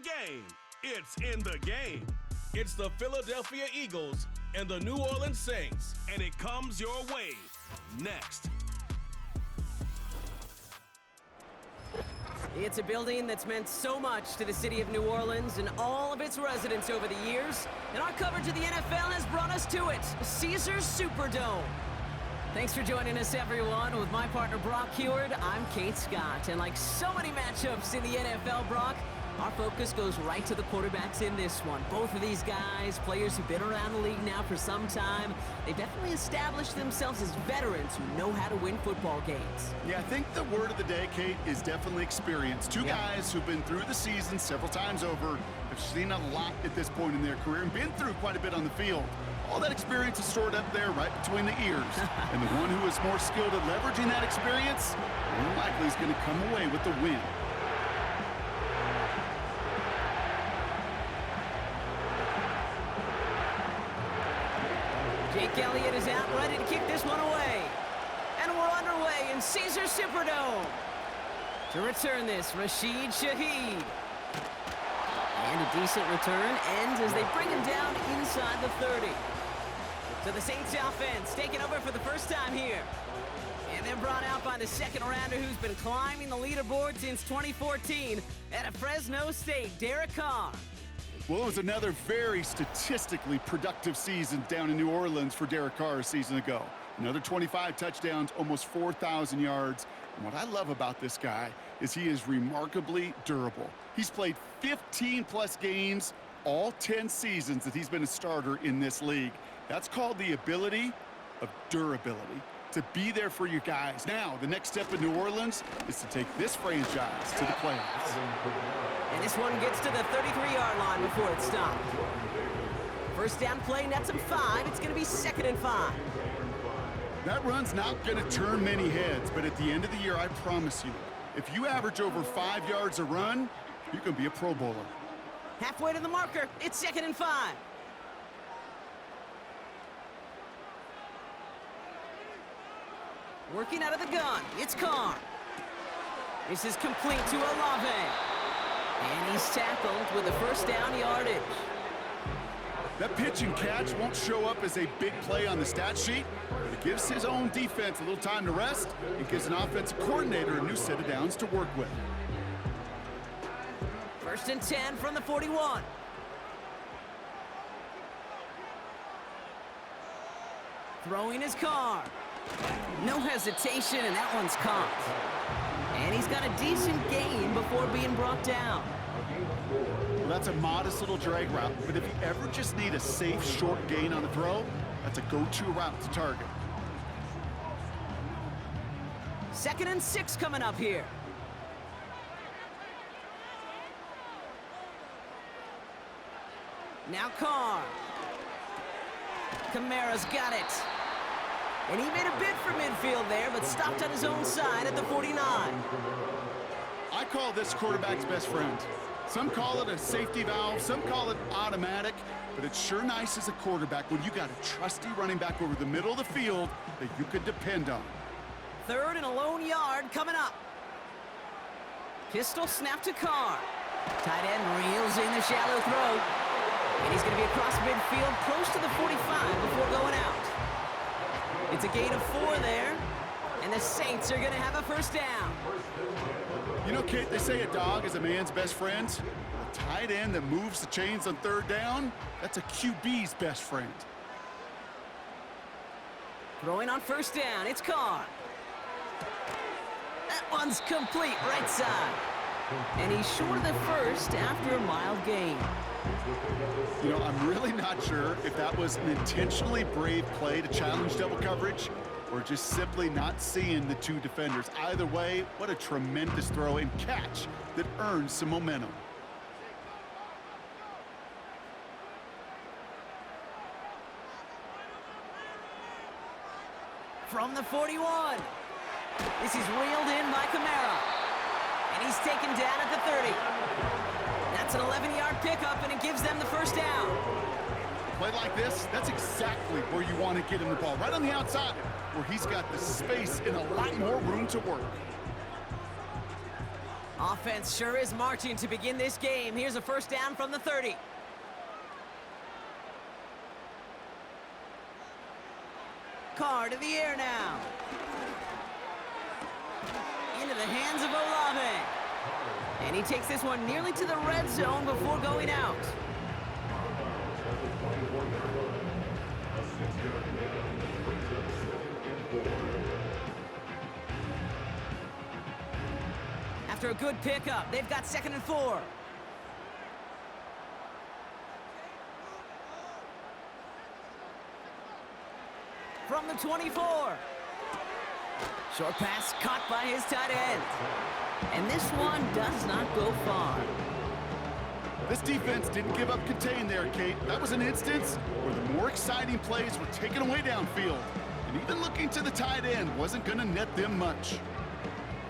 game. It's in the game. It's the Philadelphia Eagles and the New Orleans Saints. And it comes your way next. It's a building that's meant so much to the city of New Orleans and all of its residents over the years. And our coverage of the NFL has brought us to it, Caesars Superdome. Thanks for joining us, everyone. With my partner, Brock Heward, I'm Kate Scott. And like so many matchups in the NFL, Brock, our focus goes right to the quarterbacks in this one. Both of these guys, players who've been around the league now for some time, they've definitely established themselves as veterans who know how to win football games. Yeah, I think the word of the day, Kate, is definitely experience. Two guys who've been through the season several times over, have seen a lot at this point in their career, and been through quite a bit on the field. All that experience is stored up there right between the ears. And the one who is more skilled at leveraging that experience, more likely is going to come away with the win. Jake Elliott is out ready to kick this one away. And we're underway in Caesars Superdome. To return this, Rashid Shaheed. And a decent return ends as they bring him down inside the 30. So the Saints offense taking over for the first time here. And then brought out by the second rounder who's been climbing the leaderboard since 2014 at Fresno State, Derek Carr. Well, it was another very statistically productive season down in New Orleans for Derek Carr a season ago. Another 25 touchdowns, almost 4,000 yards. And what I love about this guy is he is remarkably durable. He's played 15-plus games all 10 seasons that he's been a starter in this league. That's called the ability of durability, to be there for you guys. Now, the next step in New Orleans is to take this franchise to the playoffs. And this one gets to the 33-yard line before it stopped. First down play nets him 5. It's going to be 2nd and 5. That run's not going to turn many heads, but at the end of the year, I promise you, if you average over 5 yards a run, you're going to be a Pro Bowler. Halfway to the marker. It's 2nd and 5. Working out of the gun, it's Carr. This is complete to Olave. And he's tackled with the first down yardage. That pitch and catch won't show up as a big play on the stat sheet, but it gives his own defense a little time to rest and gives an offensive coordinator a new set of downs to work with. 1st and 10 from the 41. Throwing his Carr. No hesitation, and that one's caught. And he's got a decent gain before being brought down. Well, that's a modest little drag route, but if you ever just need a safe, short gain on the throw, that's a go-to route to target. 2nd and 6 coming up here. Now Carr. Kamara's got it. And he made a bid for midfield there, but stopped on his own side at the 49. I call this quarterback's best friend. Some call it a safety valve, some call it automatic, but it's sure nice as a quarterback when you got a trusty running back over the middle of the field that you could depend on. 3rd and a lone yard coming up. Pistol snap to Carr. Tight end reels in the shallow throw. And he's going to be across midfield, close to the 45 before going out. It's a gain of 4 there, and the Saints are going to have a first down. You know, Kate, they say a dog is a man's best friend. A tight end that moves the chains on 3rd down, that's a QB's best friend. Throwing on 1st down, it's Carr. That one's complete, right side. And he's short of the first after a mild gain. You know, I'm really not sure if that was an intentionally brave play to challenge double coverage or just simply not seeing the two defenders. Either way, what a tremendous throw and catch that earns some momentum. From the 41. This is reeled in by Kamara. And he's taken down at the 30. That's an 11-yard pickup, and it gives them the first down. A play like this, that's exactly where you want to get him the ball, right on the outside, where he's got the space and a lot more room to work. Offense sure is marching to begin this game. Here's a first down from the 30. Carr to the air now. Into the hands of Olave. And he takes this one nearly to the red zone before going out. After a good pickup, they've got 2nd and 4. From the 24. Short pass caught by his tight end. And this one does not go far. This defense didn't give up contain there, Kate. That was an instance where the more exciting plays were taken away downfield. And even looking to the tight end wasn't going to net them much.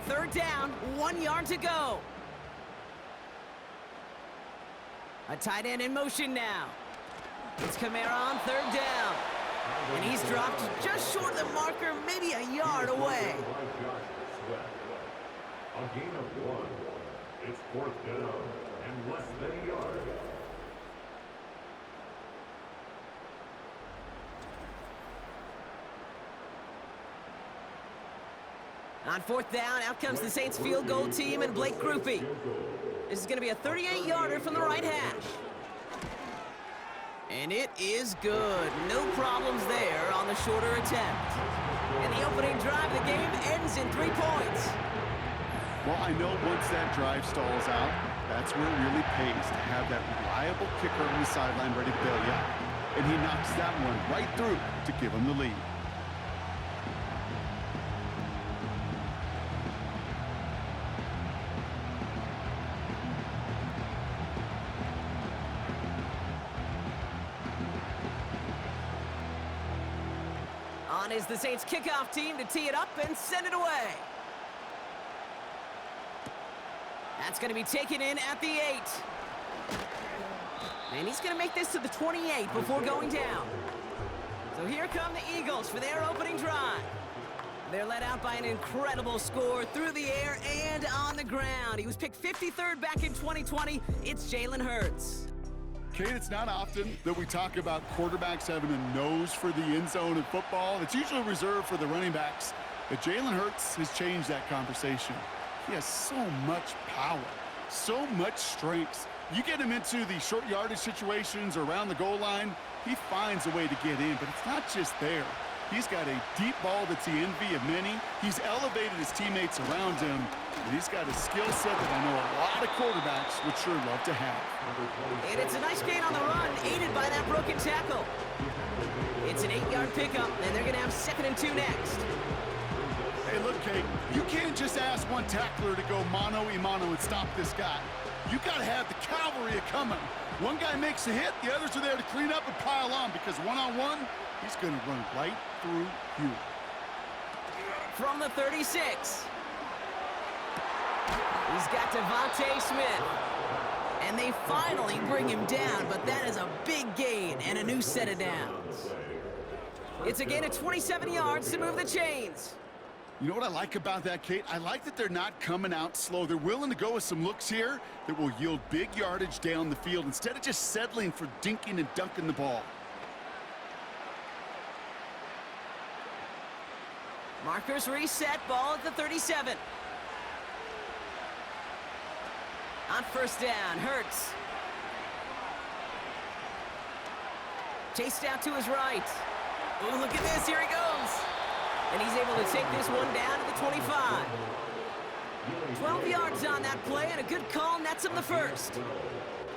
3rd down, 1 yard to go. A tight end in motion now. It's Kamara on 3rd down. And he's dropped just short of the marker, maybe a yard away. A gain of 1. It's 4th down and less than a yard. On 4th down, out comes the Saints field goal team and Blake Grupe. This is going to be a 38-yarder from the right hash. And it is good. No problems there on the shorter attempt. And the opening drive of the game ends in 3 points. Well, I know once that drive stalls out, that's where it really pays to have that reliable kicker on the sideline ready to bail you out. And he knocks that one right through to give him the lead. On is the Saints kickoff team to tee it up and send it away. That's going to be taken in at the 8. And he's going to make this to the 28 before going down. So here come the Eagles for their opening drive. They're led out by an incredible score through the air and on the ground. He was picked 53rd back in 2020. It's Jalen Hurts. Kate, it's not often that we talk about quarterbacks having a nose for the end zone in football. It's usually reserved for the running backs. But Jalen Hurts has changed that conversation. He has so much power, so much strength. You get him into the short yardage situations or around the goal line, he finds a way to get in. But it's not just there. He's got a deep ball that's the envy of many. He's elevated his teammates around him. And he's got a skill set that I know a lot of quarterbacks would sure love to have. And it's a nice gain on the run, aided by that broken tackle. It's an 8-yard pickup, and they're going to have 2nd and 2 next. Hey, look, Kate, you can't just ask one tackler to go mano-a-mano and stop this guy. You got to have the cavalry coming. One guy makes a hit, the others are there to clean up and pile on, because one-on-one, he's going to run right through you. From the 36. He's got Devontae Smith. And they finally bring him down, but that is a big gain and a new set of downs. It's a gain of 27 yards to move the chains. You know what I like about that, Kate? I like that they're not coming out slow. They're willing to go with some looks here that will yield big yardage down the field instead of just settling for dinking and dunking the ball. Markers reset, ball at the 37. On 1st down, Hurts. Chased out to his right. Oh, look at this, here he goes. And he's able to take this one down to the 25. 12 yards on that play, and a good call nets him the 1st.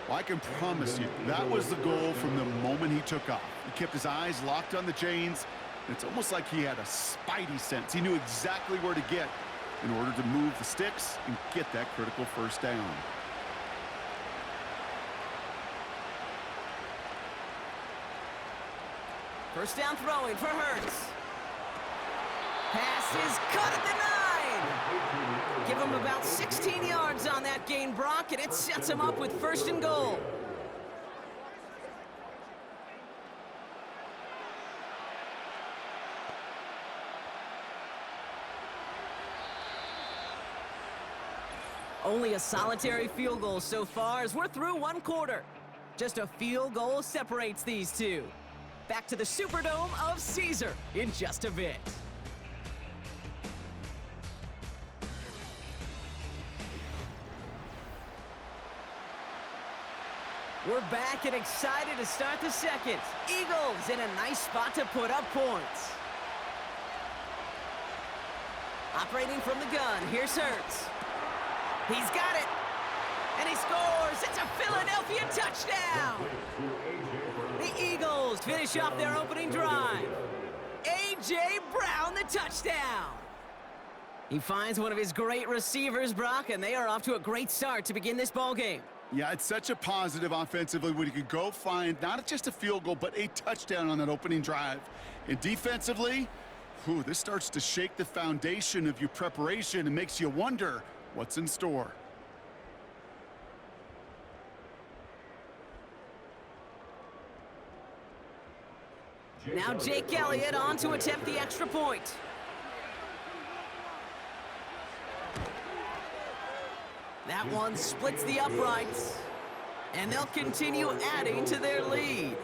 Well, I can promise you, that was the goal from the moment he took off. He kept his eyes locked on the chains. It's almost like he had a spidey sense. He knew exactly where to get in order to move the sticks and get that critical 1st down. First down throwing for Hurts. Pass is cut at the 9. Give him about 16 yards on that gain, Brock, and it sets him up with 1st and goal. Only a solitary field goal so far as we're through one quarter. Just a field goal separates these two. Back to the Superdome of Caesar in just a bit. We're back and excited to start the second. Eagles in a nice spot to put up points. Operating from the gun, here's Hurts. He's got it. And he scores. It's a Philadelphia touchdown. The Eagles finish off their opening drive. A.J. Brown, the touchdown. He finds one of his great receivers, Brock, and they are off to a great start to begin this ballgame. Yeah, it's such a positive offensively when you could go find not just a field goal, but a touchdown on that opening drive. And defensively, this starts to shake the foundation of your preparation and makes you wonder what's in store. Now Jake Elliott on to attempt the extra point. That one splits the uprights, and they'll continue adding to their lead.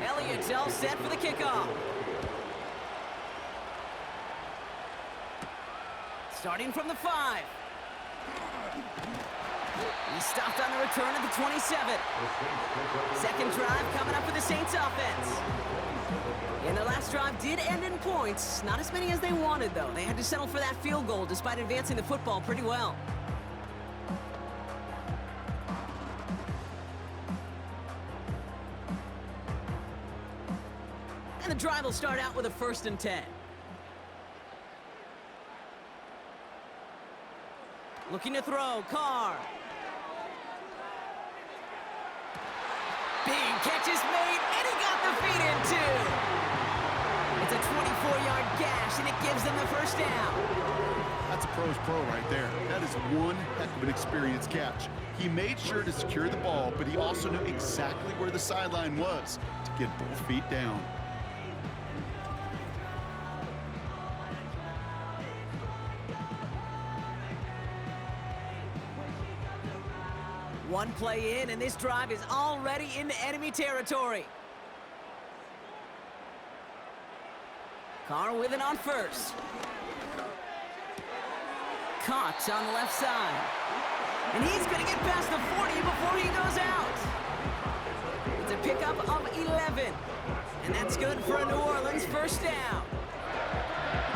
Elliott's all set for the kickoff. Starting from the 5. He stopped on the return at the 27. Second drive coming up for the Saints offense. And their last drive did end in points. Not as many as they wanted, though. They had to settle for that field goal despite advancing the football pretty well. And the drive will start out with a 1st and 10. Looking to throw, Carr. Big catch is made, and he got the feet in too. It's a 24-yard gash, and it gives them the first down. That's a pro's pro right there. That is one heck of an experienced catch. He made sure to secure the ball, but he also knew exactly where the sideline was to get both feet down. One play in, and this drive is already into enemy territory. Carr with it on 1st. Caught on the left side. And he's going to get past the 40 before he goes out. It's a pickup of 11. And that's good for a New Orleans first down.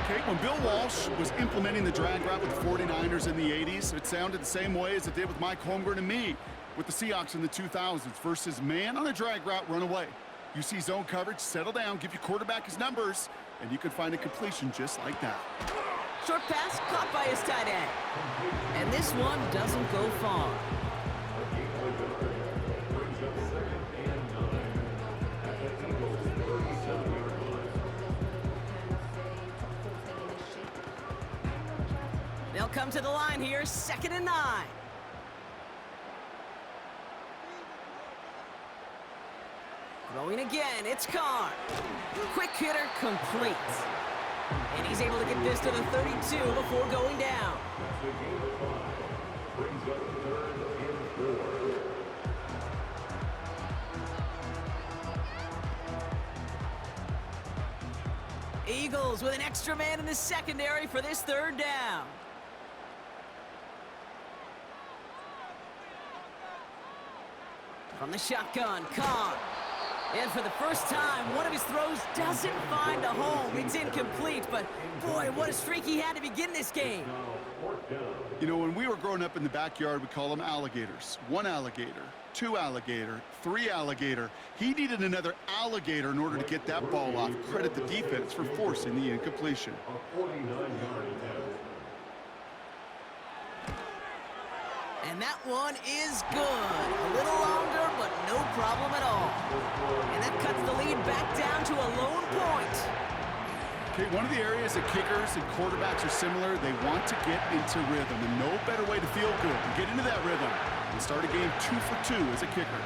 Okay, when Bill Walsh was implementing the drag route with the 49ers in the 80s, it sounded the same way as it did with Mike Holmgren and me with the Seahawks in the 2000s versus man on a drag route, run away. You see zone coverage, settle down, give your quarterback his numbers, and you can find a completion just like that. Short pass caught by his tight end. And this one doesn't go far. They'll come to the line here, 2nd and 9. Throwing again, it's Carr. Quick hitter complete. And he's able to get this to the 32 before going down. Eagles with an extra man in the secondary for this 3rd down. From the shotgun, Carr. And for the first time, one of his throws doesn't find a home. It's incomplete, but boy, what a streak he had to begin this game. You know, when we were growing up in the backyard, we call them alligators. 1 alligator, 2 alligator, 3 alligator. He needed another alligator in order to get that ball off. Credit the defense for forcing the incompletion. And that one is good. A little longer, but no problem at all. And that cuts the lead back down to a lone point. Okay, one of the areas that kickers and quarterbacks are similar, they want to get into rhythm, and no better way to feel good than get into that rhythm and start a game 2 for 2 as a kicker.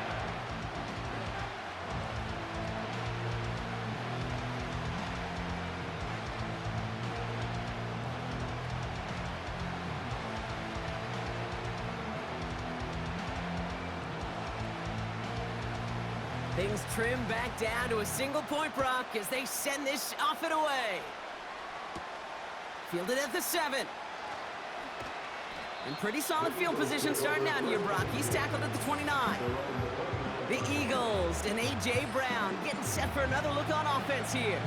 Things trim back down to a single point, Brock, as they send this off and away. Fielded at the 7. In pretty solid field position starting out here, Brock. He's tackled at the 29. The Eagles and A.J. Brown getting set for another look on offense here.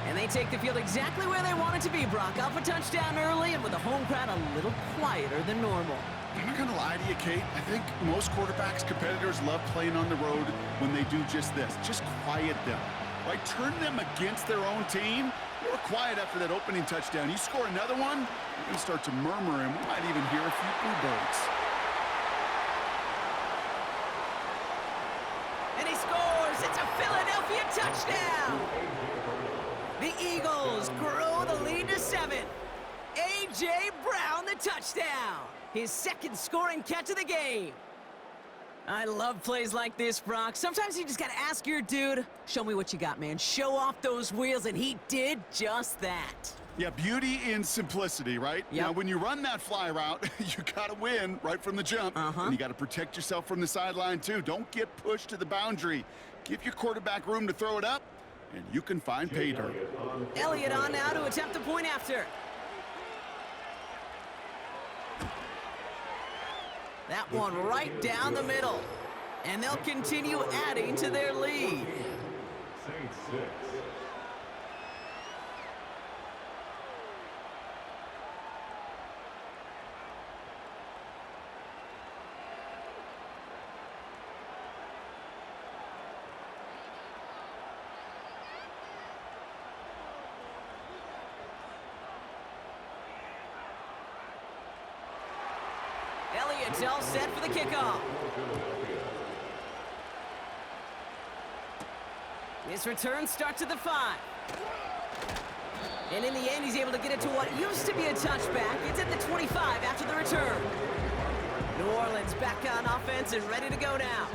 And they take the field exactly where they want it to be, Brock. Off a touchdown early and with the home crowd a little quieter than normal. I'm not going to lie to you, Kate. I think most quarterbacks, competitors love playing on the road when they do just this. Just quiet them. Right? Turn them against their own team. They were quiet after that opening touchdown. You score another one, you're going to start to murmur, and we might even hear a few bluebirds. And he scores! It's a Philadelphia touchdown! The Eagles grow the lead to 7. A.J. Brown, the touchdown! His second scoring catch of the game. I love plays like this, Brock. Sometimes you just gotta ask your dude, show me what you got, man. Show off those wheels, and he did just that. Yeah, beauty in simplicity, right? Yep. Now, when you run that fly route, you gotta win right from the jump. And you gotta protect yourself from the sideline, too. Don't get pushed to the boundary. Give your quarterback room to throw it up, and you can find pay dirt. Elliott on now to attempt the point after. That one right down the middle. And they'll continue adding to their lead. Saints 6. Elliott's all set for the kickoff. This return starts at the 5. And in the end, he's able to get it to what used to be a touchback. It's at the 25 after the return. New Orleans back on offense and ready to go now.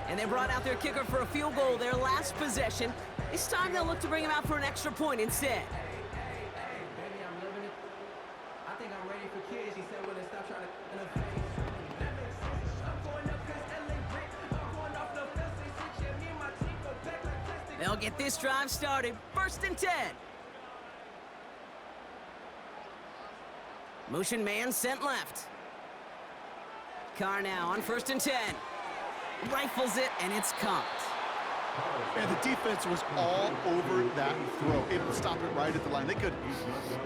And they brought out their kicker for a field goal their last possession. This time they'll look to bring him out for an extra point instead. They'll get this drive started. 1st and 10. Motion man sent left. Carr now on 1st and 10. Rifles it, and it's caught. And the defense was all over that throw. Able to stop it right at the line. They could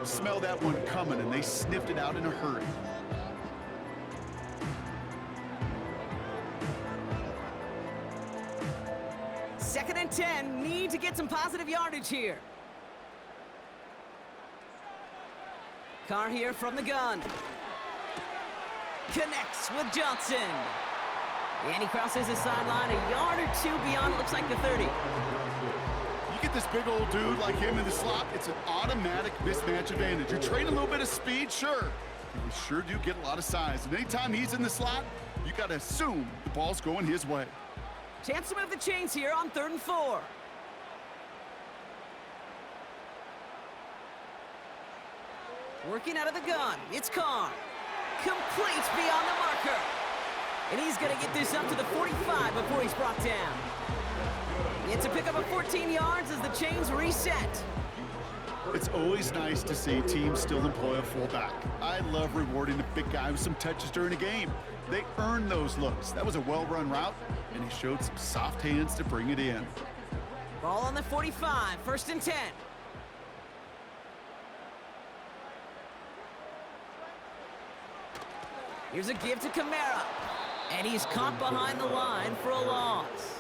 smell that one coming, and they sniffed it out in a hurry. Second and 10, need to get some positive yardage here. Carr here from the gun. Connects with Johnson. And he crosses the sideline a yard or two beyond, looks like the 30. You get this big old dude like him in the slot, it's an automatic mismatch advantage. You trade a little bit of speed, sure. You sure do get a lot of size. And anytime he's in the slot, you got to assume the ball's going his way. Chance to move the chains here on 3rd and 4. Working out of the gun, it's Carr. Complete beyond the marker. And he's going to get this up to the 45 before he's brought down. It's a pickup of 14 yards as the chains reset. It's always nice to see teams still employ a fullback. I love rewarding the big guy with some touches during a game. They earn those looks. That was a well-run route, and he showed some soft hands to bring it in. Ball on the 45, 1st and 10. Here's a give to Kamara. And he's caught behind the line for a loss.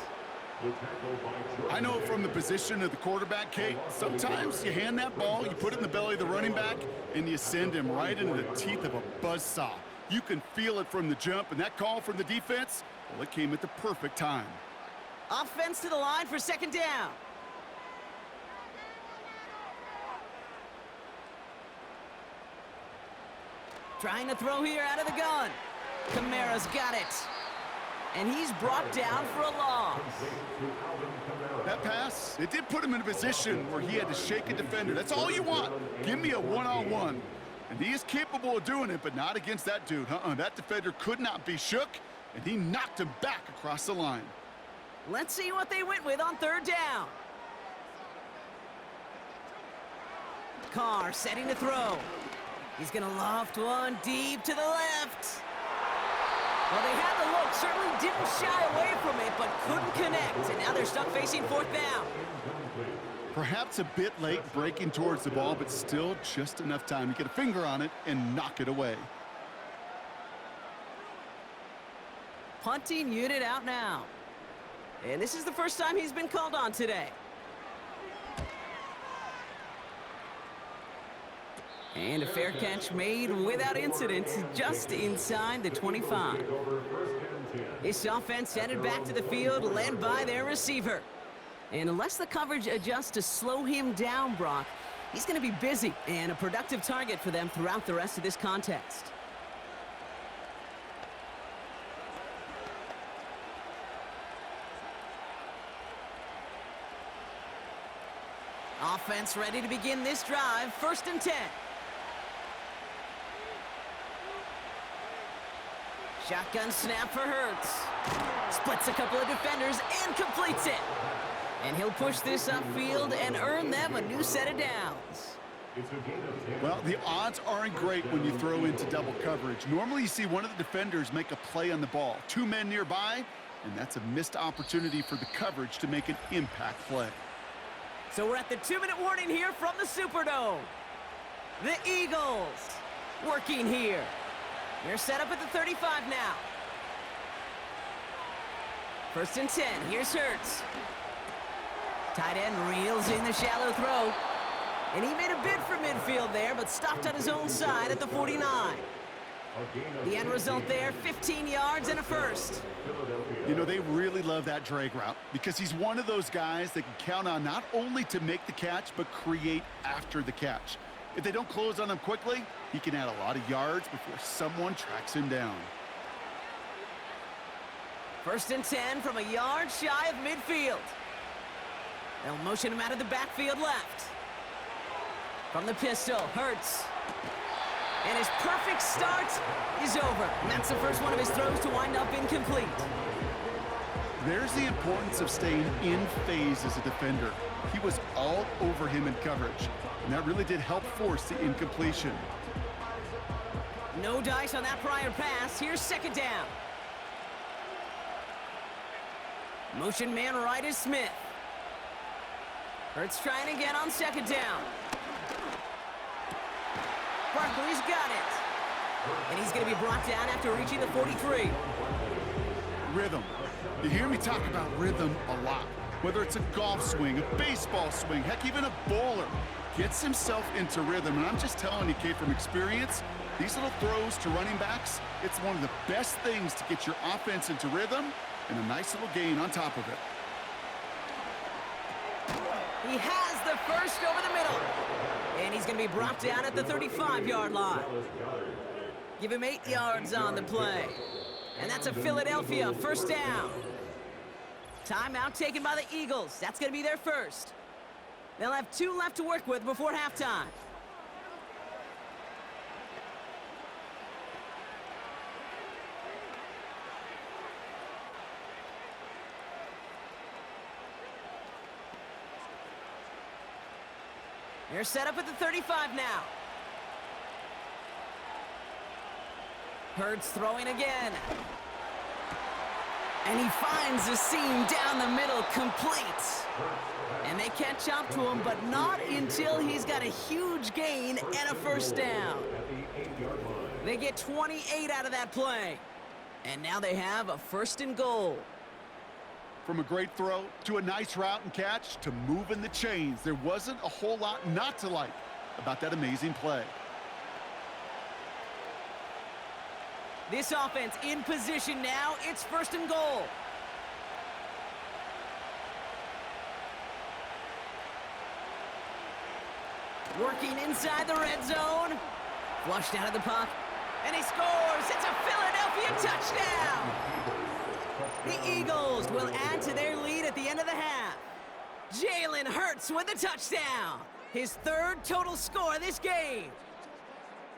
I know from the position of the quarterback, Kate, sometimes you hand that ball, you put it in the belly of the running back, and you send him right into the teeth of a buzzsaw. You can feel it from the jump, and that call from the defense, well, it came at the perfect time. Offense to the line for second down. Trying to throw here out of the gun. Kamara's got it. And he's brought down for a loss. That pass, it did put him in a position where he had to shake a defender. That's all you want. Give me a one-on-one. And he is capable of doing it, but not against that dude. That defender could not be shook, and he knocked him back across the line. Let's see what they went with on third down. Carr setting to throw. He's going to loft one deep to the left. Well, they had the look, certainly didn't shy away from it, but couldn't connect. And now they're stuck facing fourth down. Perhaps a bit late breaking towards the ball, but still just enough time to get a finger on it and knock it away. Punting unit out now. And this is the first time he's been called on today. And a fair catch made without incident, just inside the 25. This offense headed back to the field, led by their receiver. And unless the coverage adjusts to slow him down, Brock, he's going to be busy and a productive target for them throughout the rest of this contest. Offense ready to begin this drive, 1st and 10. Shotgun snap for Hurts. Splits a couple of defenders and completes it. And he'll push this upfield and earn them a new set of downs. Well, the odds aren't great when you throw into double coverage. Normally you see one of the defenders make a play on the ball. 2 men nearby, and that's a missed opportunity for the coverage to make an impact play. So we're at the 2-minute warning here from the Superdome. The Eagles working here. They're set up at the 35 now. 1st and 10. Here's Hurts. Tight end reels in the shallow throw. And he made a bid for midfield there, but stopped on his own side at the 49. The end result there, 15 yards and a first. You know, they really love that drag route because he's one of those guys that can count on not only to make the catch, but create after the catch. If they don't close on him quickly, he can add a lot of yards before someone tracks him down. 1st and 10 from a yard shy of midfield. They'll motion him out of the backfield left. From the pistol, Hurts. And his perfect start is over. And that's the first one of his throws to wind up incomplete. There's the importance of staying in phase as a defender. He was all over him in coverage, and that really did help force the incompletion. No dice on that prior pass. Here's 2nd down. Motion man right is Smith. Hurts trying again on 2nd down. Barkley's got it. And he's going to be brought down after reaching the 43. Rhythm. You hear me talk about rhythm a lot. Whether it's a golf swing, a baseball swing, heck, even a bowler. Gets himself into rhythm. And I'm just telling you, Kate, from experience, these little throws to running backs, it's one of the best things to get your offense into rhythm and a nice little gain on top of it. He has the first over the middle. And he's going to be brought down at the 35-yard line. Give him 8 yards on the play. And that's a Philadelphia 1st down. Timeout taken by the Eagles. That's going to be their first. They'll have 2 left to work with before halftime. They're set up at the 35 now. Hurts throwing again. And he finds the seam down the middle, complete. And they catch up to him, but not until he's got a huge gain and a 1st down. They get 28 out of that play. And now they have a 1st and goal. From a great throw to a nice route and catch to moving the chains, there wasn't a whole lot not to like about that amazing play. This offense in position now. It's 1st and goal. Working inside the red zone. Flushed out of the puck. And he scores. It's a Philadelphia touchdown. The Eagles will add to their lead at the end of the half. Jalen Hurts with the touchdown. His 3rd total score this game.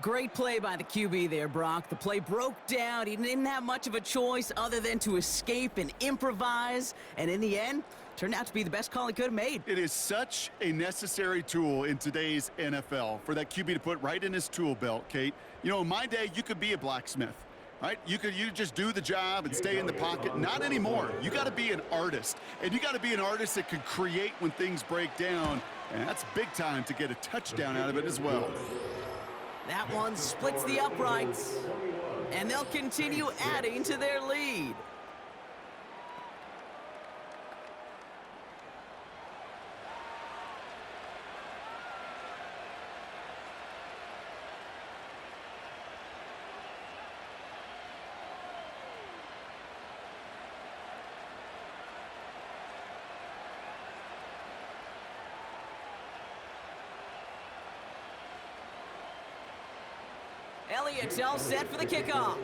Great play by the QB there, Brock. The play broke down. He didn't have much of a choice other than to escape and improvise. And in the end, turned out to be the best call he could have made. It is such a necessary tool in today's NFL for that QB to put right in his tool belt, Kate. You know, in my day, you could be a blacksmith, right? You just do the job and stay in the pocket. Not anymore. You got to be an artist. And you got to be an artist that can create when things break down. And that's big time to get a touchdown out of it as well. That one splits the uprights. And they'll continue adding to their lead. Elliott's all set for the kickoff.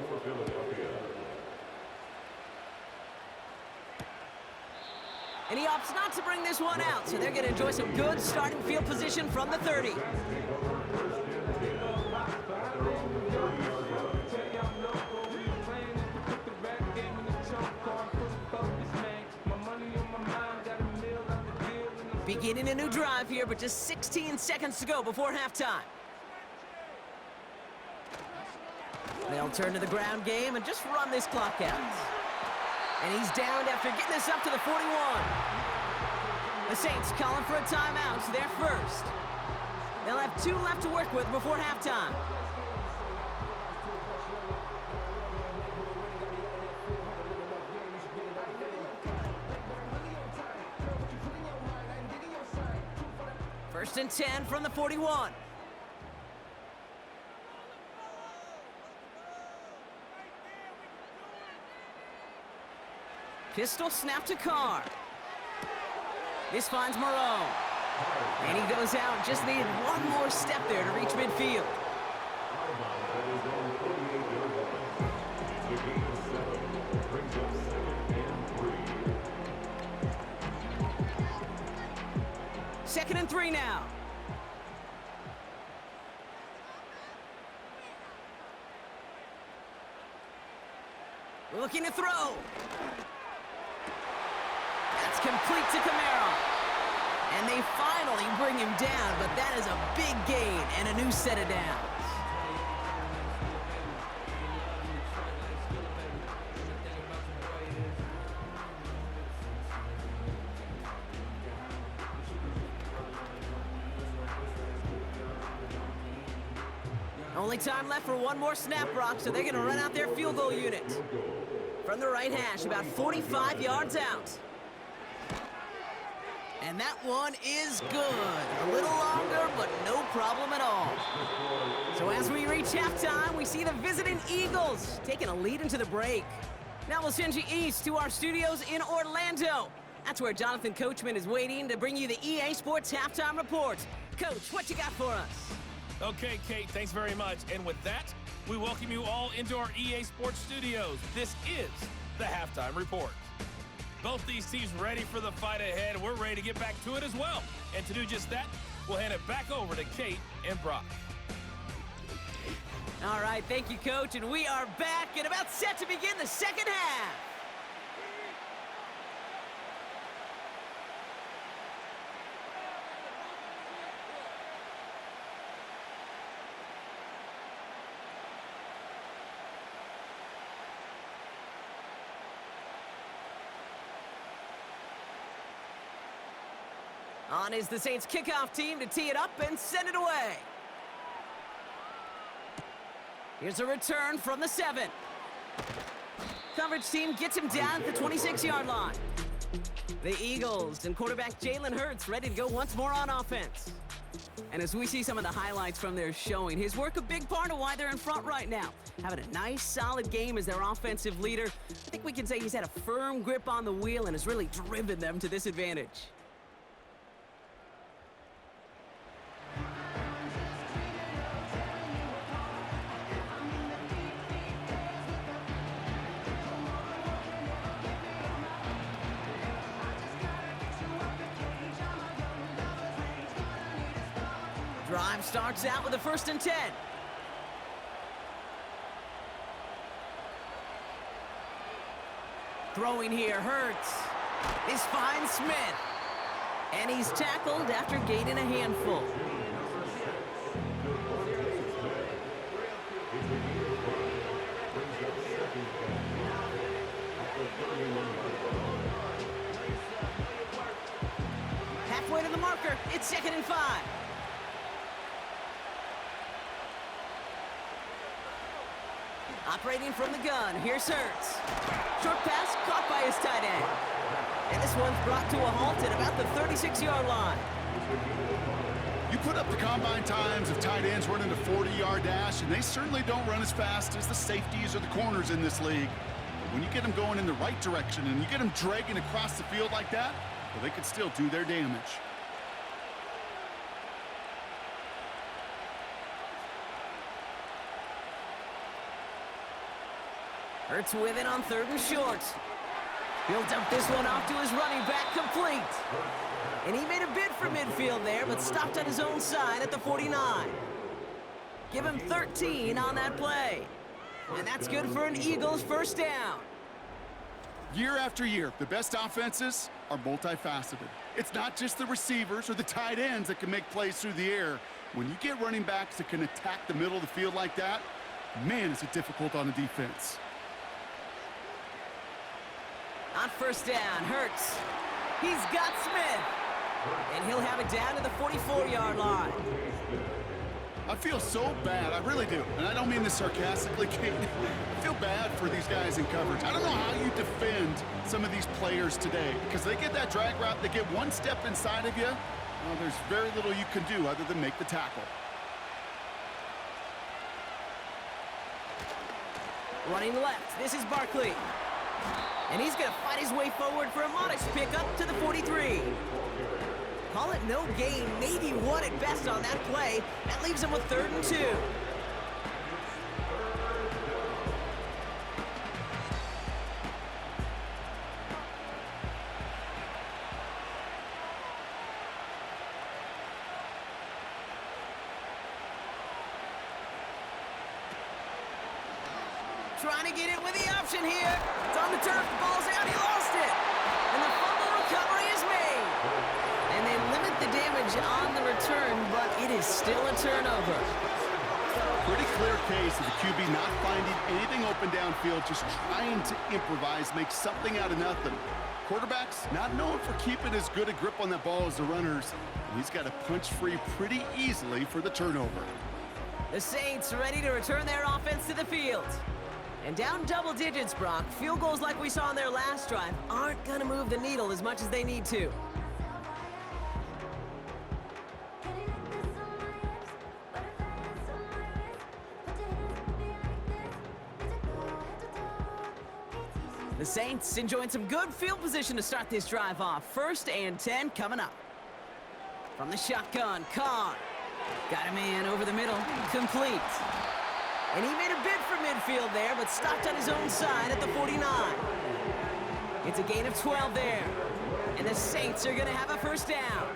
And he opts not to bring this one out, so they're going to enjoy some good starting field position from the 30. Beginning a new drive here, but just 16 seconds to go before halftime. They'll turn to the ground game and just run this clock out. And he's downed after getting this up to the 41. The Saints calling for a timeout, so they're first. They'll have 2 left to work with before halftime. First and 10 from the 41. Pistol snap to Carr. This finds Moreau. And he goes out. Just needed one more step there to reach midfield. Second and 3 now. Looking to throw. That's complete to Camaro. And they finally bring him down, but that is a big gain and a new set of downs. Only time left for one more snap, Brock, so they're going to run out their field goal unit. From the right hash, about 45 yards out. And that one is good. A little longer, but no problem at all. So as we reach halftime, we see the visiting Eagles taking a lead into the break. Now we'll send you east to our studios in Orlando. That's where Jonathan Coachman is waiting to bring you the EA Sports Halftime Report. Coach, what you got for us? Okay, Kate, thanks very much. And with that, we welcome you all into our EA Sports studios. This is the Halftime Report. Both these teams ready for the fight ahead. We're ready to get back to it as well. And to do just that, we'll hand it back over to Kate and Brock. All right, thank you, Coach. And we are back and about set to begin the second half. On is the Saints kickoff team to tee it up and send it away. Here's a return from the 7. Coverage team gets him down at the 26-yard line. The Eagles and quarterback Jalen Hurts ready to go once more on offense. And as we see some of the highlights from their showing, his work a big part of why they're in front right now. Having a nice, solid game as their offensive leader. I think we can say he's had a firm grip on the wheel and has really driven them to this advantage. Drive starts out with a 1st and 10. Throwing here, Hurts. This finds Smith. And he's tackled after gaining a handful. Halfway to the marker, it's 2nd and 5. Operating from the gun, here's Hurts. Short pass caught by his tight end. And this one's brought to a halt at about the 36-yard line. You put up the combine times of tight ends running a 40-yard dash, and they certainly don't run as fast as the safeties or the corners in this league. But when you get them going in the right direction and you get them dragging across the field like that, well, they could still do their damage. Hurts with it on 3rd and short. He'll dump this one off to his running back, complete. And he made a bid for midfield there, but stopped on his own side at the 49. Give him 13 on that play. And that's good for an Eagles 1st down. Year after year, the best offenses are multifaceted. It's not just the receivers or the tight ends that can make plays through the air. When you get running backs that can attack the middle of the field like that, man, is it difficult on the defense. On 1st down, Hurts. He's got Smith. And he'll have it down to the 44-yard line. I feel so bad, I really do. And I don't mean this sarcastically, Kate. I feel bad for these guys in coverage. I don't know how you defend some of these players today, because they get that drag route, they get one step inside of you, well, there's very little you can do other than make the tackle. Running left, this is Barkley. And he's going to fight his way forward for a modest pickup to the 43. Call it no gain, maybe one at best on that play. That leaves him with 3rd and 2. Trying to get it with the option here. It's on the turf, the ball's out, he lost it. And the fumble recovery is made. And they limit the damage on the return, but it is still a turnover. Pretty clear case of the QB not finding anything open downfield, just trying to improvise, make something out of nothing. Quarterbacks not known for keeping as good a grip on that ball as the runners. And he's got to punch free pretty easily for the turnover. The Saints ready to return their offense to the field. And down double digits, Brock. Field goals like we saw on their last drive aren't going to move the needle as much as they need to. The Saints enjoying some good field position to start this drive off. 1st and 10 coming up. From the shotgun, Carr. Got a man over the middle, complete. And he made a bid for midfield there, but stopped on his own side at the 49. It's a gain of 12 there. And the Saints are going to have a 1st down.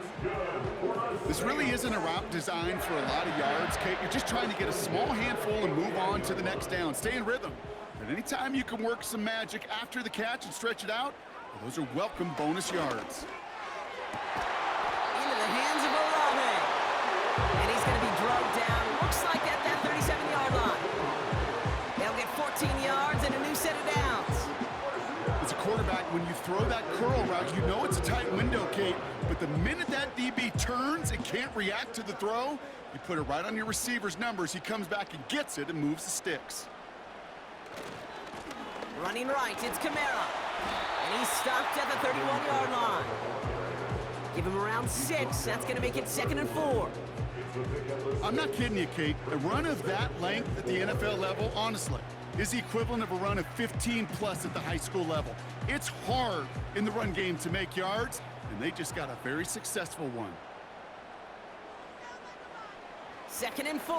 This really isn't a route designed for a lot of yards, Kate. You're just trying to get a small handful and move on to the next down. Stay in rhythm. But anytime you can work some magic after the catch and stretch it out, well, those are welcome bonus yards. Into the hands of Olave. And he's going to be drugged down. Looks like at that 37-yard line. They'll get 14 yards and a new set of downs. As a quarterback, when you throw that curl route, you know it's a tight window, Kate. But the minute that DB turns and can't react to the throw, you put it right on your receiver's numbers. He comes back and gets it and moves the sticks. Running right, it's Kamara. And He's stopped at the 31-yard line. Give him around 6. That's going to make it 2nd and 4. I'm not kidding you, Kate. A run of that length at the NFL level, honestly, is the equivalent of a run of 15-plus at the high school level. It's hard in the run game to make yards, and they just got a very successful one. 2nd and 4.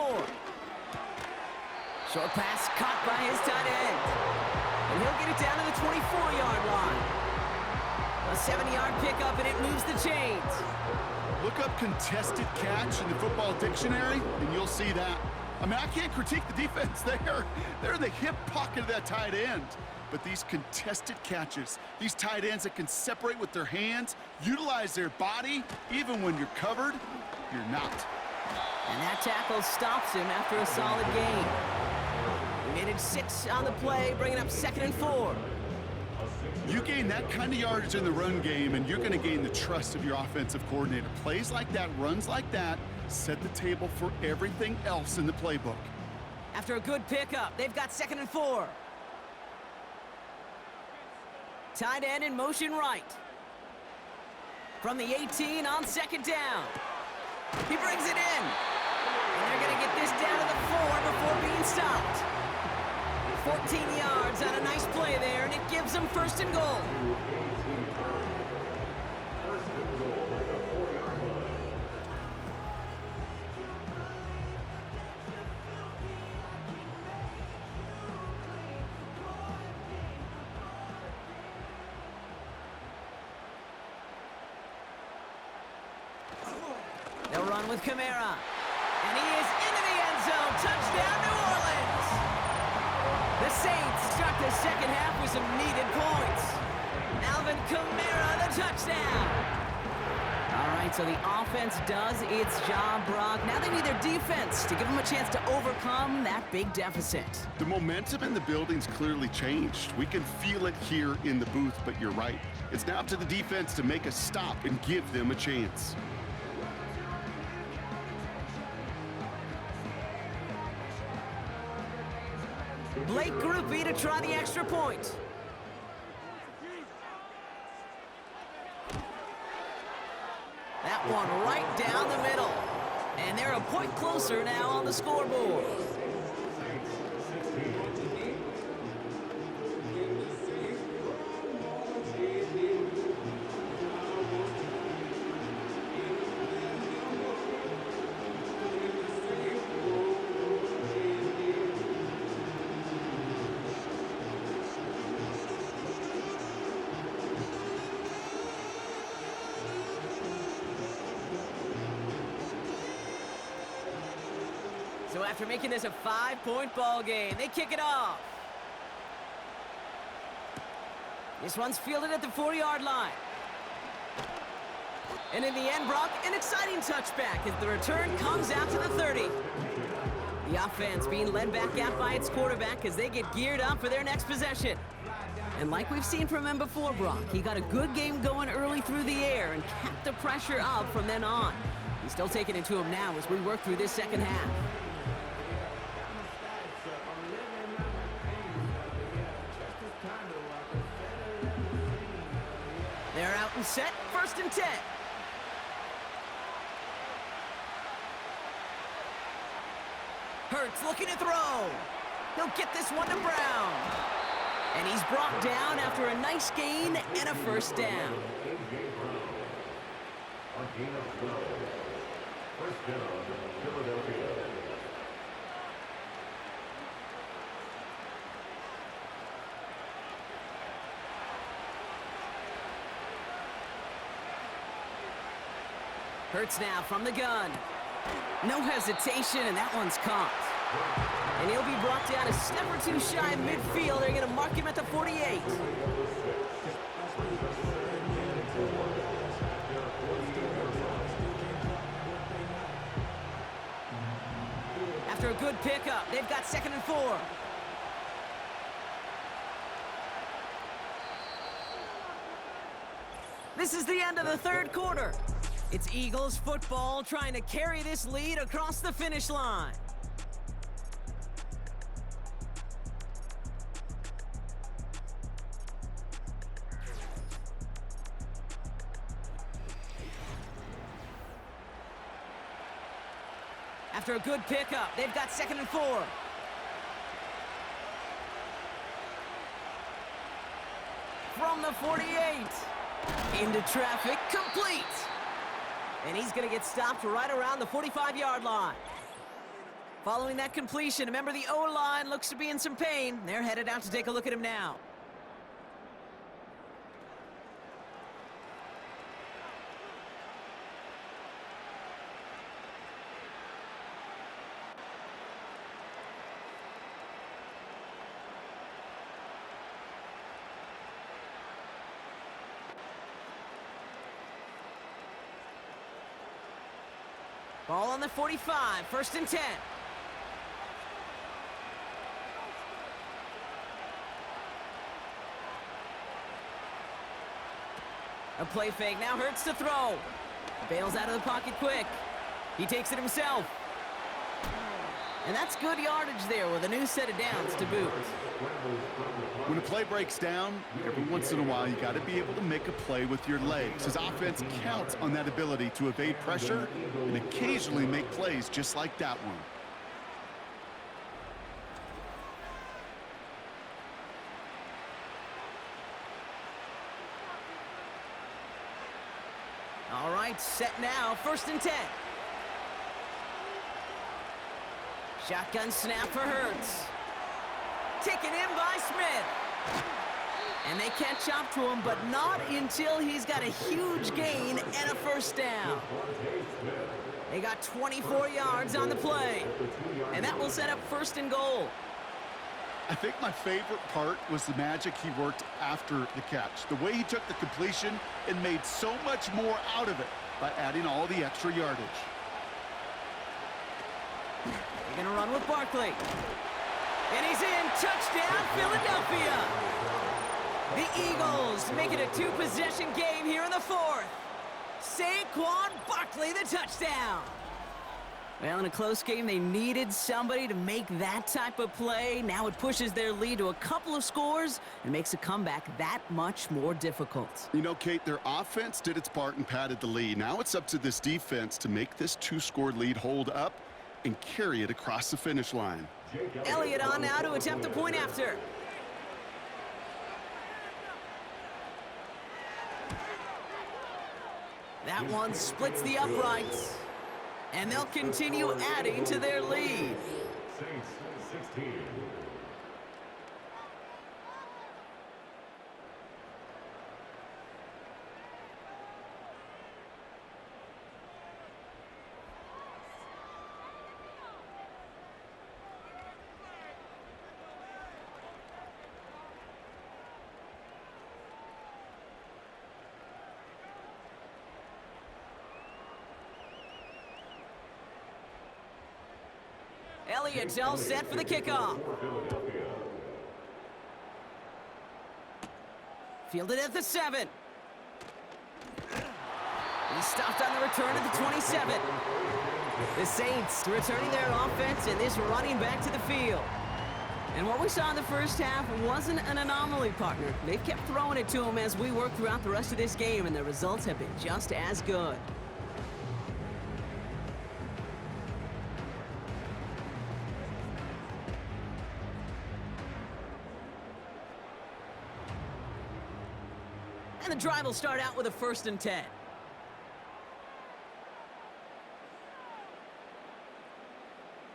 Short pass caught by his tight end. And he'll get it down to the 24-yard line. A 70-yard pickup, and it moves the chains. Look up contested catch in the football dictionary, and you'll see that. I mean, I can't critique the defense there. They're in the hip pocket of that tight end. But these contested catches, these tight ends that can separate with their hands, utilize their body, even when you're covered, you're not. And that tackle stops him after a solid gain. He made it 6 on the play, bringing up 2nd and 4. You gain that kind of yardage in the run game, and you're going to gain the trust of your offensive coordinator. Plays like that, runs like that, set the table for everything else in the playbook. After a good pickup, they've got 2nd and 4. Tight end in motion right. From the 18 on 2nd down. He brings it in. And they're going to get this down to the 4 before being stopped. 14 yards on a nice play there, and it gives them 1st and goal. They'll run with Kamara. And he is into the end zone. Touchdown, New Orleans! The Saints start the second half with some needed points. Alvin Kamara, the touchdown. All right, so the offense does its job, Brock. Now they need their defense to give them a chance to overcome that big deficit. The momentum in the building's clearly changed. We can feel it here in the booth, but you're right. It's now up to the defense to make a stop and give them a chance. Blake Groupie to try the extra point. That one right down the middle. And they're a point closer now on the scoreboard. So after making this a 5-point ball game, they kick it off. This one's fielded at the 4-yard line. And in the end, Brock, an exciting touchback as the return comes out to the 30. The offense being led back out by its quarterback as they get geared up for their next possession. And like we've seen from him before, Brock, he got a good game going early through the air and kept the pressure up from then on. He's still taking it to him now as we work through this second half. They're out and set, 1st and 10. Hurts looking to throw. He'll get this one to Brown. And he's brought down after a nice gain and a 1st down. Hurts now from the gun. No hesitation, and that one's caught. And he'll be brought down a step or two shy of midfield. They're going to mark him at the 48. After a good pickup, they've got 2nd and 4. This is the end of the 3rd quarter. It's Eagles football trying to carry this lead across the finish line. After a good pickup, they've got 2nd and 4. From the 48. Into traffic, complete. And he's going to get stopped right around the 45-yard line. Following that completion, remember the O-line looks to be in some pain. They're headed out to take a look at him now. Ball on the 45, 1st and 10. A play fake, now Hurts to throw. Bails out of the pocket quick. He takes it himself. And that's good yardage there with a new set of downs to boot. When a play breaks down, every once in a while, you got to be able to make a play with your legs. His offense counts on that ability to evade pressure and occasionally make plays just like that one. All right, set now, 1st and 10. Shotgun snap for Hurts. Taken in by Smith. And they catch up to him, but not until he's got a huge gain and a 1st down. They got 24 yards on the play. And that will set up 1st and goal. I think my favorite part was the magic he worked after the catch. The way he took the completion and made so much more out of it by adding all the extra yardage. They're going to run with Barkley. And he's in. Touchdown, Philadelphia. The Eagles make it a 2-possession game here in the 4th. Saquon Barkley, the touchdown. Well, in a close game, they needed somebody to make that type of play. Now it pushes their lead to a couple of scores and makes a comeback that much more difficult. You know, Kate, their offense did its part and padded the lead. Now it's up to this defense to make this 2-score lead hold up and carry it across the finish line. Elliott on now to attempt the point after. That one splits the uprights. And they'll continue adding to their lead. Saints 16. Elliott's all set for the kickoff. Fielded at the 7. He stopped on the return at the 27. The Saints returning their offense and this running back to the field. And what we saw in the first half wasn't an anomaly, partner. They've kept throwing it to him as we work throughout the rest of this game, and the results have been just as good. And the drive will start out with a 1st and 10.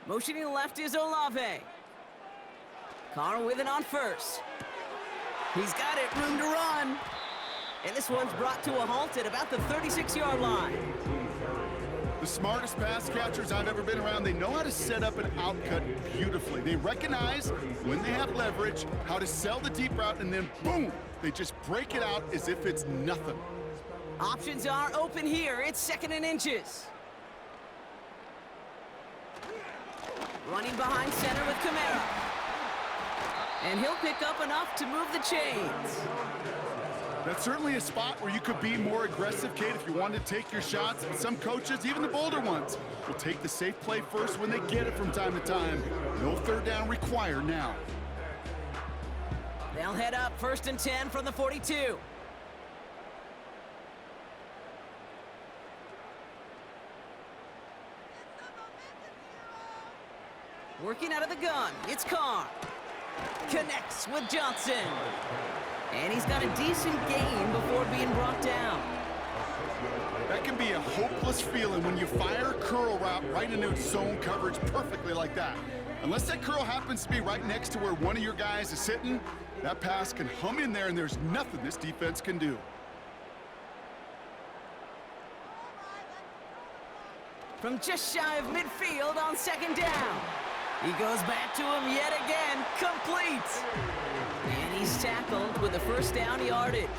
Motioning left is Olave. Carr with it on 1st. He's got it, room to run. And this one's brought to a halt at about the 36-yard line. The smartest pass catchers I've ever been around, they know how to set up an outcut beautifully. They recognize when they have leverage, how to sell the deep route, and then boom, they just break it out as if it's nothing. Options are open here. It's 2nd and inches. Running behind center with Kamara. And he'll pick up enough to move the chains. That's certainly a spot where you could be more aggressive, Kate, if you wanted to take your shots. Some coaches, even the bolder ones, will take the safe play first when they get it from time to time. No 3rd down required now. They'll head up 1st and 10 from the 42. Working out of the gun, it's Carr. Connects with Johnson. And he's got a decent gain before being brought down. That can be a hopeless feeling when you fire a curl route right into zone coverage perfectly like that. Unless that curl happens to be right next to where one of your guys is sitting, that pass can hum in there and there's nothing this defense can do. From just shy of midfield on second down. He goes back to him yet again, complete. And he's tackled with the first down yardage.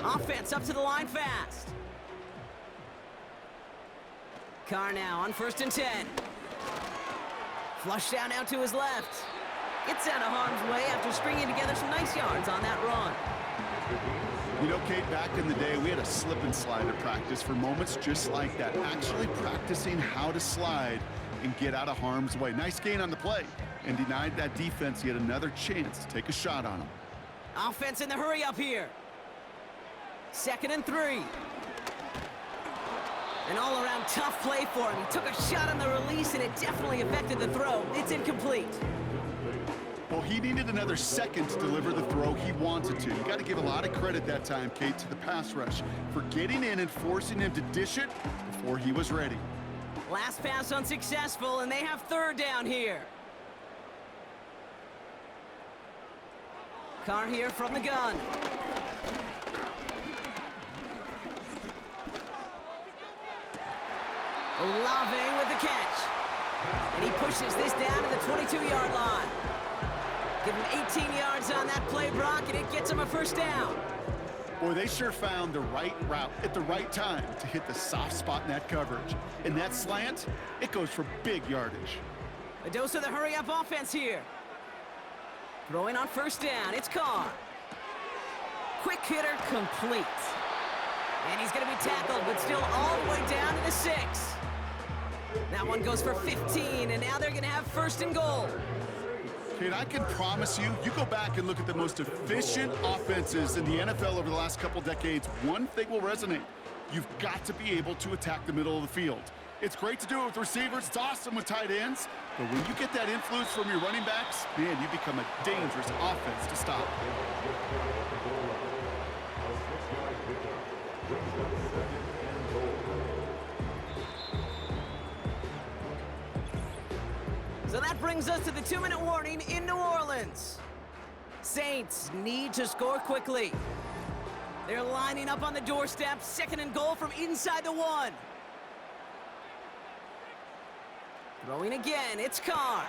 Offense up to the line fast. Carr now on 1st and 10. Flush down out to his left. Gets out of harm's way after stringing together some nice yards on that run. You know, Kate, back in the day, we had a slip and slide at practice for moments just like that. Actually practicing how to slide and get out of harm's way. Nice gain on the play and denied that defense yet another chance to take a shot on him. Offense in the hurry up here. 2nd and 3. An all-around tough play for him. He took a shot on the release, and it definitely affected the throw. It's incomplete. Well, he needed another second to deliver the throw he wanted to. You got to give a lot of credit that time, Kate, to the pass rush for getting in and forcing him to dish it before he was ready. Last pass unsuccessful, and they have 3rd down here. Carr here from the gun. Olave with the catch. And he pushes this down to the 22-yard line. Give him 18 yards on that play, Brock, and it gets him a first down. Boy, they sure found the right route at the right time to hit the soft spot in that coverage. And that slant, it goes for big yardage. A dose of the hurry-up offense here. Throwing on 1st down, it's Carr. Quick hitter complete. And he's going to be tackled, but still all the way down to the 6. That one goes for 15, and now they're going to have 1st and goal. Kate, I can promise you, you go back and look at the most efficient offenses in the NFL over the last couple decades, one thing will resonate. You've got to be able to attack the middle of the field. It's great to do it with receivers. It's awesome with tight ends. But when you get that influence from your running backs, man, you become a dangerous offense to stop. So that brings us to the 2-minute warning in New Orleans. Saints need to score quickly. They're lining up on the doorstep, 2nd and goal from inside the 1. Throwing again, it's Carr.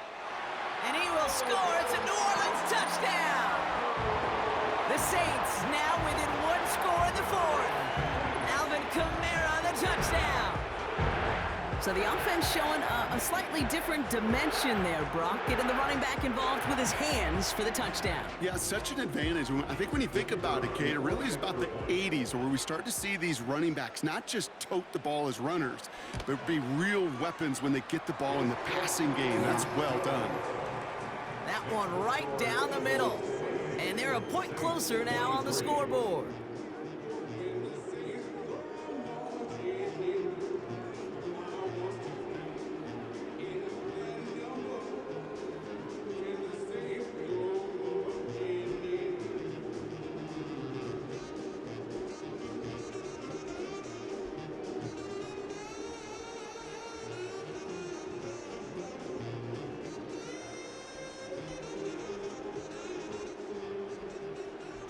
And he will score. It's a New Orleans touchdown. The Saints now within 1 score in the 4th. Alvin Kamara, the touchdown. So the offense showing a slightly different dimension there, Brock, getting the running back involved with his hands for the touchdown. Yeah, such an advantage. I think when you think about it, Kate, it really is about the 80s where we start to see these running backs not just tote the ball as runners, but be real weapons when they get the ball in the passing game. That's well done. That one right down the middle. And they're a point closer now on the scoreboard.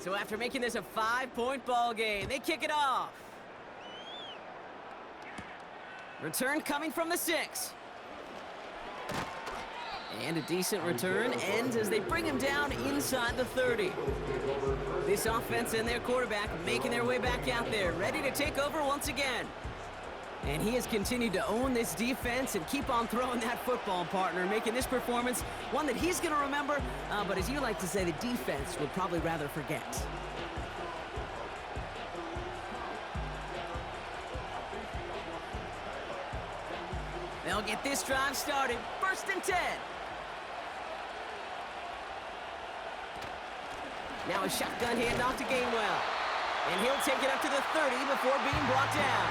So after making this a 5-point ball game, they kick it off. Return coming from the 6. And a decent return ends as they bring him down inside the 30. This offense and their quarterback making their way back out there, ready to take over once again. And he has continued to own this defense and keep on throwing that football, partner, making this performance one that he's going to remember, but as you like to say, the defense would probably rather forget. They'll get this drive started. 1st and 10. Now a shotgun handoff to Gainwell. And he'll take it up to the 30 before being brought down.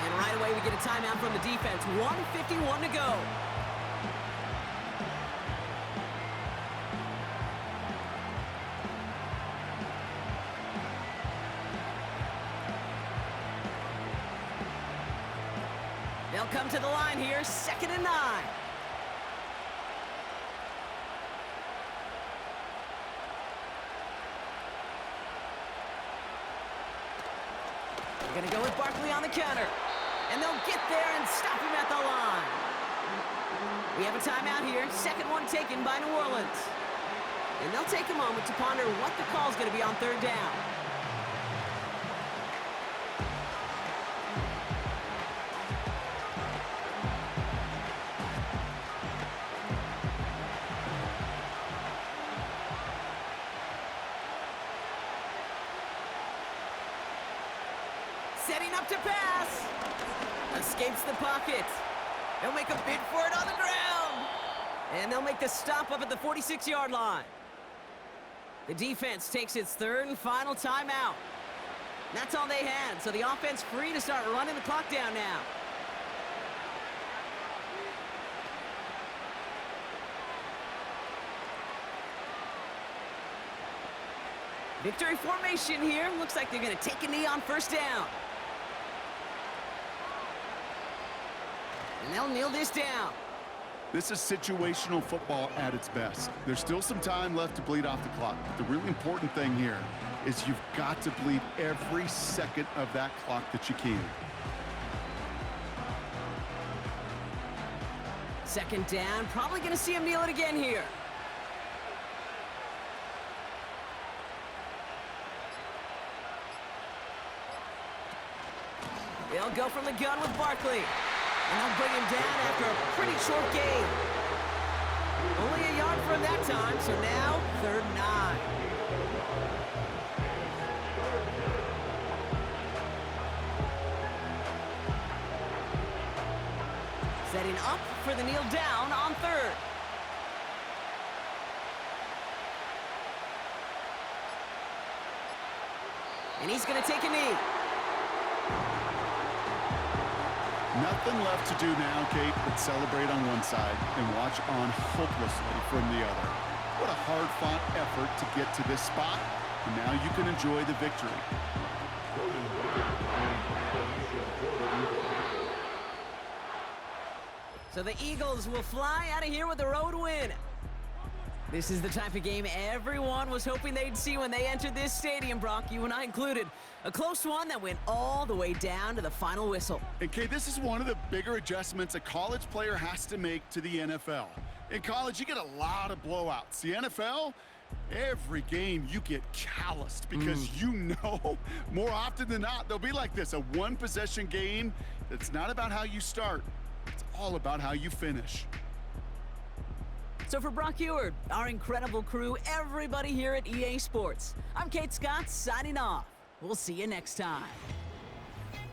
And right away we get a timeout from the defense. 1:51 to go. They'll come to the line here, 2nd and 9. They're going to go with Barkley on the counter. And they'll get there and stop him at the line. We have a timeout here, 2nd one taken by New Orleans. And they'll take a moment to ponder what the call's going to be on 3rd down. Setting up to pass. Escapes the pocket. They'll make a bid for it on the ground. And they'll make the stop up at the 46-yard line. The defense takes its 3rd and final timeout. That's all they had, so the offense free to start running the clock down now. Victory formation here. Looks like they're going to take a knee on 1st down. And they'll kneel this down. This is situational football at its best. There's still some time left to bleed off the clock. But the really important thing here is you've got to bleed every second of that clock that you can. 2nd down. Probably going to see him kneel it again here. They'll go from the gun with Barkley. And they'll bring him down after a pretty short gain. Only a yard from that time, so now 3rd and 9. Setting up for the kneel down on 3rd. And he's going to take a knee. Nothing left to do now, Kate, but celebrate on one side and watch on hopelessly from the other. What a hard-fought effort to get to this spot, and now you can enjoy the victory. So the Eagles will fly out of here with a road win. This is the type of game everyone was hoping they'd see when they entered this stadium, Brock, you and I included. A close one that went all the way down to the final whistle. And Kate, this is one of the bigger adjustments a college player has to make to the NFL. In college, you get a lot of blowouts. The NFL, every game you get calloused because you know more often than not they'll be like this, a one-possession game that's not about how you start. It's all about how you finish. So for Brock Eward, our incredible crew, everybody here at EA Sports, I'm Kate Scott signing off. We'll see you next time.